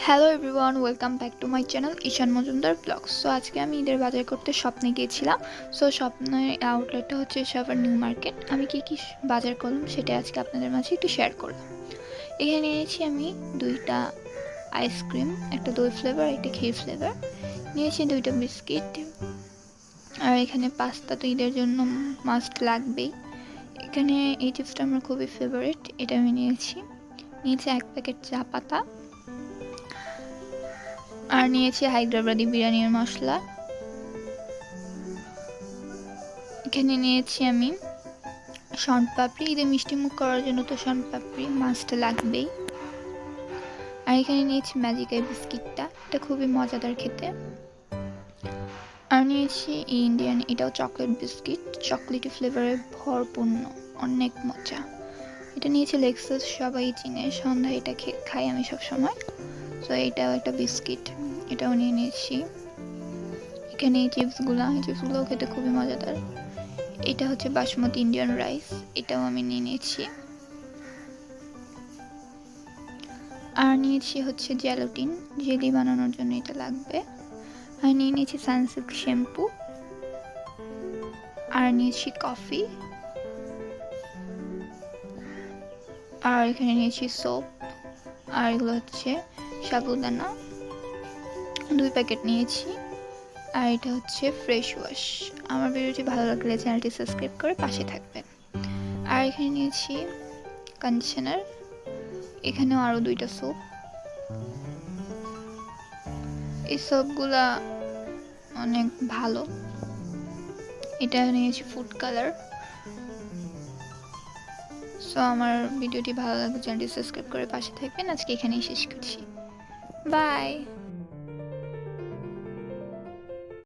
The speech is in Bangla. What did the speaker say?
Hello everyone, welcome back to my channel Ishan Majumdar blogs. So আজকে আমি ঈদের বাজার করতে স্বপ্নে গিয়েছিলাম। সো স্বপ্নের আউটলেটটা হচ্ছে সাভার নিউ মার্কেট। আমি কি বাজার করলাম সেটা আজকে আপনাদের মাঝে একটু শেয়ার করলাম। এখানে নিয়েছি আমি দুইটা আইসক্রিম, একটা দই ফ্লেভার, একটা ক্ষীর ফ্লেভার। নিয়েছি দুইটা বিস্কিট, আর এখানে পাস্তা তো ঈদের জন্য মাস্ট লাগবেই। এখানে এই চিপসটা আমার খুবই ফেভারিট, এটা আমি নিয়েছি এক প্যাকেট চা পাতা, আর নিয়েছি হায়দ্রাবাদি বিরিয়ানির মশলা। এখানে নিয়েছি আমি শনপাপড়ি, ঈদের মিষ্টি মুখ করার জন্য তো শনপাপড়ি মাস্ট লাগবেই। আর এখানে নিয়েছি ম্যাজিকাই বিস্কিটটা, এটা খুবই মজাদার খেতে। আর নিয়েছি ইন্ডিয়ান, এটাও চকলেট বিস্কিট, চকলেটি ফ্লেভারে ভরপূর্ণ, অনেক মজা। এটা নিয়েছি লেক্সাস, সবাই চিনে, সন্ধ্যায় এটা খাই আমি সবসময়। তো এটাও একটা বিস্কিট, এটাও নিয়ে নিয়েছি। এখানে এই চিপসগুলো খেতে খুবই মজাদার। এটা হচ্ছে বাসমতি ইন্ডিয়ান রাইস, এটাও আমি নিয়ে নিয়েছি। আর নিয়েছি হচ্ছে জেলাটিন, জেলি বানানোর জন্য এটা লাগবে। আর নিয়ে নিয়েছি সানসিল্ক শ্যাম্পু। আর নিয়েছি কফি। আর এখানে নিয়েছি সোপ। আর এগুলো হচ্ছে সাবুদানা, 2 প্যাকেট নিয়েছি। আর এটা হচ্ছে ফ্রেশ ওয়াশ। আমার ভিডিওটি ভালো লাগলে চ্যানেলটি সাবস্ক্রাইব করে পাশে থাকবেন। আর এখানে নিয়েছি কন্ডিশনার, এখানেও আরও 2টা সোপ। এই সোপগুলা অনেক ভালো। এটা নিয়েছি ফুড কালার। সো আমার ভিডিওটি ভালো লাগলে চ্যানেলটি সাবস্ক্রাইব করে পাশে থাকবেন। আজকে এখানেই শেষ করছি, বাই।